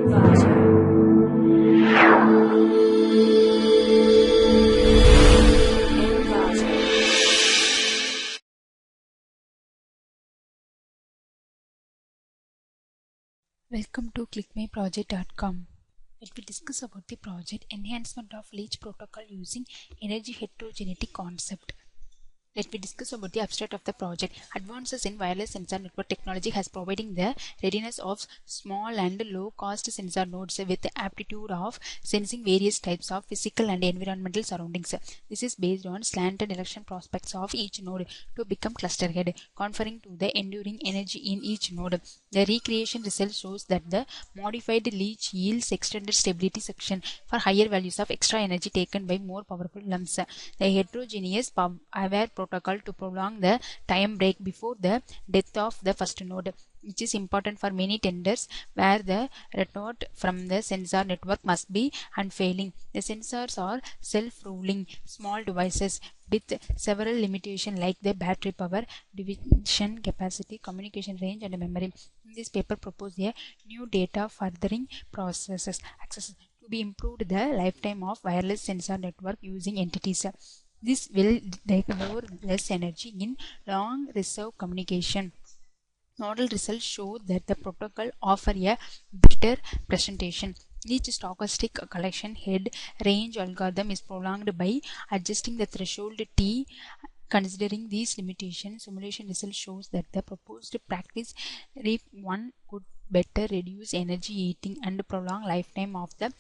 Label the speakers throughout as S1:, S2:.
S1: Welcome to clickmyproject.com. Let me discuss about the project enhancement of leech protocol using energy heterogeneity concept. Let me discuss about the abstract of the project. Advances in wireless sensor network technology has providing the readiness of small and low-cost sensor nodes with the aptitude of sensing various types of physical and environmental surroundings. This is based on slanted direction prospects of each node to become cluster head, conferring to the enduring energy in each node. The recreation result shows that the modified leech yields extended stability section for higher values of extra energy taken by more powerful lumps. The heterogeneous aware protocol to prolong the time break before the death of the first node, which is important for many tenders where the retort from the sensor network must be unfailing. The sensors are self-ruling small devices with several limitations like the battery power, division capacity, communication range, and memory. In this paper propose a new data furthering processes access to be improved the lifetime of wireless sensor network using entities. This will devour less energy in long reserve communication. Model results show that the protocol offer a better presentation. Each stochastic collection head range algorithm is prolonged by adjusting the threshold T. Considering these limitations, simulation result shows that the proposed practice REAP 1 could better reduce energy eating and prolong lifetime of the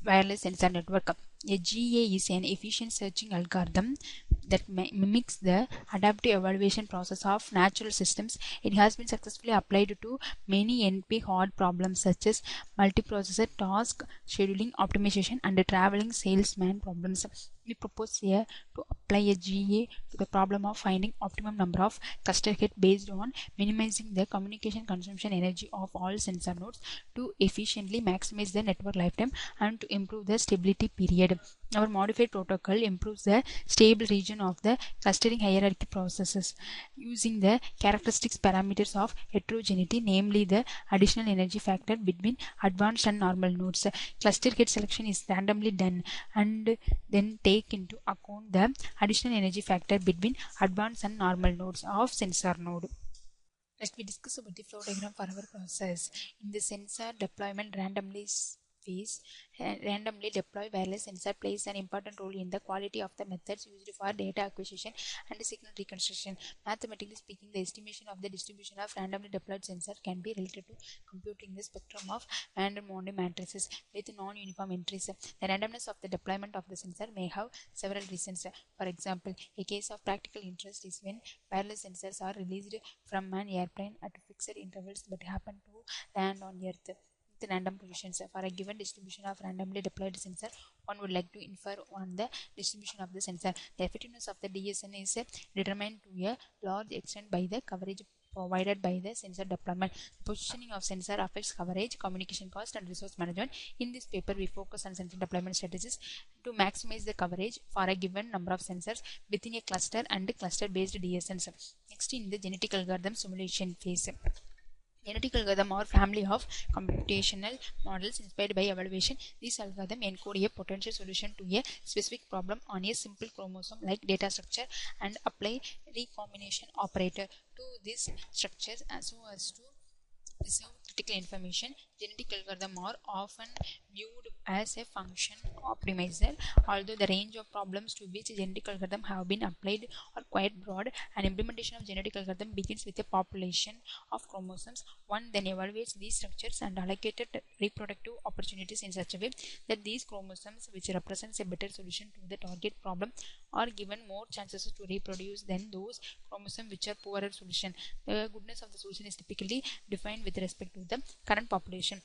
S1: wireless sensor network. A GA is an efficient searching algorithm that mimics the adaptive evaluation process of natural systems. It has been successfully applied to many NP-hard problems such as multiprocessor task scheduling optimization and traveling salesman problems. We propose here to apply a GA to the problem of finding optimum number of cluster heads based on minimizing the communication consumption energy of all sensor nodes to efficiently maximize the network lifetime and to improve the stability period. Our modified protocol improves the stable region of the clustering hierarchy processes using the characteristics parameters of heterogeneity, namely the additional energy factor between advanced and normal nodes. Cluster head selection is randomly done and then take into account the additional energy factor between advanced and normal nodes of sensor node. Let me discuss about the flow diagram for our process. In the sensor deployment randomly deploy wireless sensor plays an important role in the quality of the methods used for data acquisition and signal reconstruction. Mathematically speaking, the estimation of the distribution of randomly deployed sensor can be related to computing the spectrum of Van der Monde matrices with non-uniform entries. The randomness of the deployment of the sensor may have several reasons. For example, a case of practical interest is when wireless sensors are released from an airplane at fixed intervals but happen to land on Earth. The random positions for a given distribution of randomly deployed sensor, one would like to infer on the distribution of the sensor. The effectiveness of the DSN is determined to a large extent by the coverage provided by the sensor deployment. The positioning of sensor affects coverage, communication cost, and resource management. In this paper, we focus on sensor deployment strategies to maximize the coverage for a given number of sensors within a cluster and cluster-based DSNs. Next, in the genetic algorithm simulation phase. Genetic algorithm or family of computational models inspired by evaluation. These algorithms encode a potential solution to a specific problem on a simple chromosome like data structure and apply recombination operator to these structures so as to preserve critical information. Genetic algorithms are often viewed as a function optimizer, although the range of problems to which genetic algorithms have been applied are quite broad. An implementation of genetic algorithm begins with a population of chromosomes. One then evaluates these structures and allocated reproductive opportunities in such a way that these chromosomes, which represents a better solution to the target problem, are given more chances to reproduce than those chromosomes which are poorer solution. The goodness of the solution is typically defined with respect to the current population.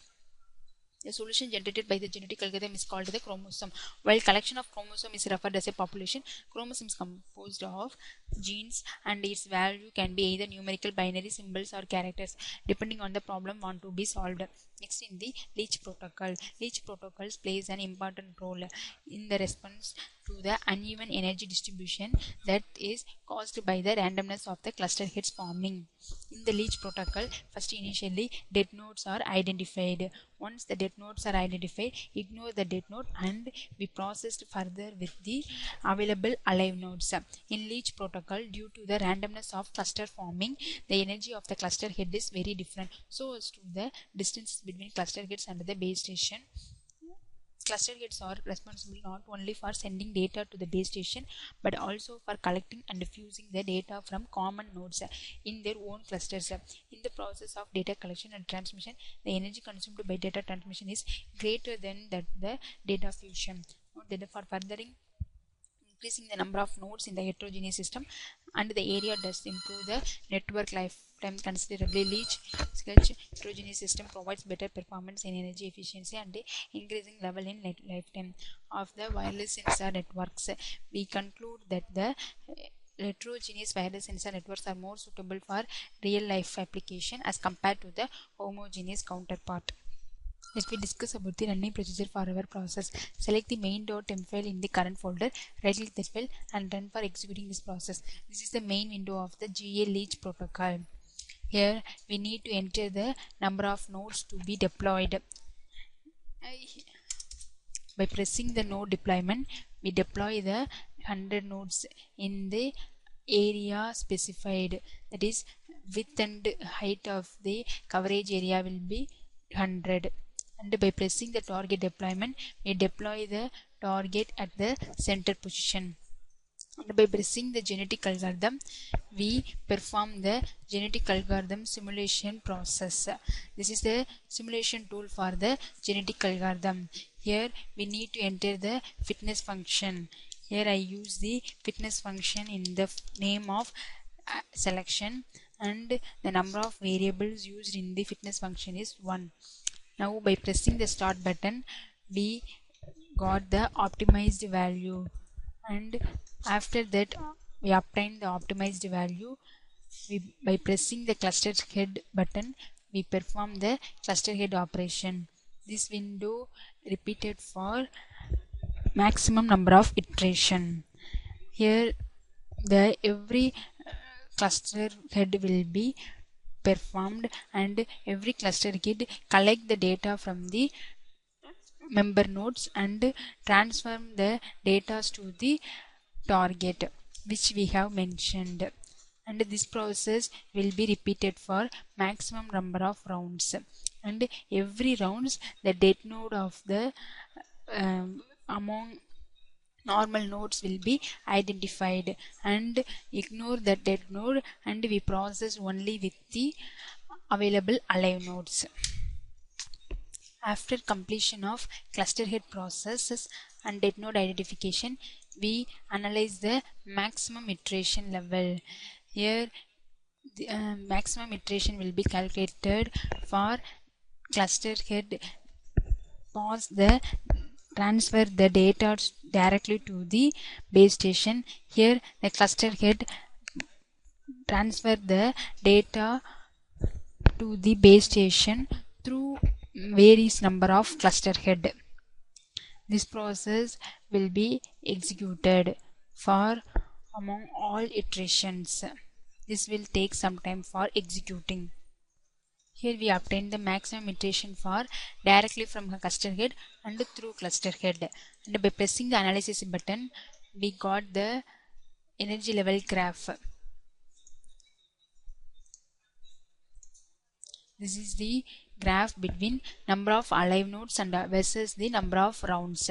S1: The solution generated by the genetic algorithm is called the chromosome. While collection of chromosome is referred as a population, chromosome is composed of genes and its value can be either numerical, binary, symbols or characters depending on the problem want to be solved. Next, in the leech protocol. Leech protocols plays an important role in the response to the uneven energy distribution that is caused by the randomness of the cluster heads forming. In the leech protocol, first initially dead nodes are identified. Once the dead nodes are identified, ignore the dead node and be processed further with the available alive nodes. In leech protocol, due to the randomness of cluster forming, the energy of the cluster head is very different so as to the distance between cluster heads and the base station. Cluster heads are responsible not only for sending data to the base station but also for collecting and fusing the data from common nodes in their own clusters. In the process of data collection and transmission, the energy consumed by data transmission is greater than that the data fusion. Note that for furthering increasing the number of nodes in the heterogeneous system and the area does improve the network lifetime considerably. Leech sketch heterogeneous system provides better performance in energy efficiency and increasing level in lifetime of the wireless sensor networks. We conclude that the heterogeneous wireless sensor networks are more suitable for real life application as compared to the homogeneous counterpart. Let me discuss about the running procedure for our process. Select the main.m file in the current folder, right click that file and run for executing this process. This is the main window of the GA leech protocol. Here we need to enter the number of nodes to be deployed. By pressing the node deployment, we deploy the 100 nodes in the area specified, that is width and height of the coverage area will be 100. And by pressing the target deployment, we deploy the target at the center position. And by pressing the genetic algorithm, we perform the genetic algorithm simulation process. This is the simulation tool for the genetic algorithm. Here we need to enter the fitness function. Here I use the fitness function in the name of selection, and the number of variables used in the fitness function is 1. Now by pressing the start button, we got the optimized value, and after that we obtain the optimized value. By pressing the cluster head button, we perform the cluster head operation. This window repeated for maximum number of iteration. Here the every cluster head will be performed and every cluster head collect the data from the member nodes and transform the data to the target which we have mentioned, and this process will be repeated for maximum number of rounds, and every rounds the dead node of the among normal nodes will be identified and ignore the dead node, and we process only with the available alive nodes. After completion of cluster head processes and dead node identification, we analyze the maximum iteration level. Here the maximum iteration will be calculated for cluster head pause the transfer the data directly to the base station. Here the cluster head transfer the data to the base station through various number of cluster head. This process will be executed for among all iterations. This will take some time for executing. Here we obtain the maximum iteration for directly from cluster head and through cluster head, and by pressing the analysis button we got the energy level graph. This is the graph between number of alive nodes and versus the number of rounds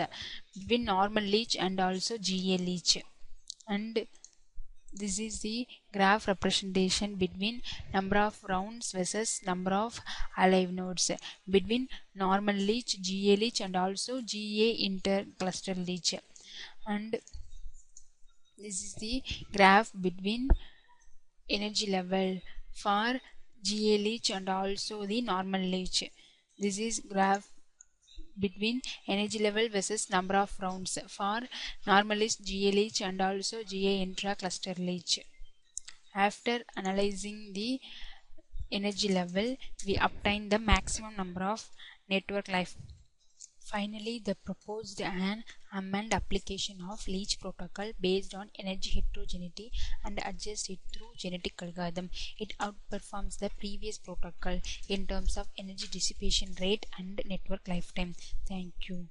S1: between normal leech and also GA leech, and this is the graph representation between number of rounds versus number of alive nodes between normal leech, GA leech and also GA intercluster leech, and this is the graph between energy level for GA leech and also the normal leech. This is graph between energy level versus number of rounds for normal leech, GA leech and also GA intra-cluster leech. After analyzing the energy level, we obtain the maximum number of network life Finally, they proposed an amended application of Leach protocol based on energy heterogeneity and adjust it through genetic algorithm. It outperforms the previous protocol in terms of energy dissipation rate and network lifetime. Thank you.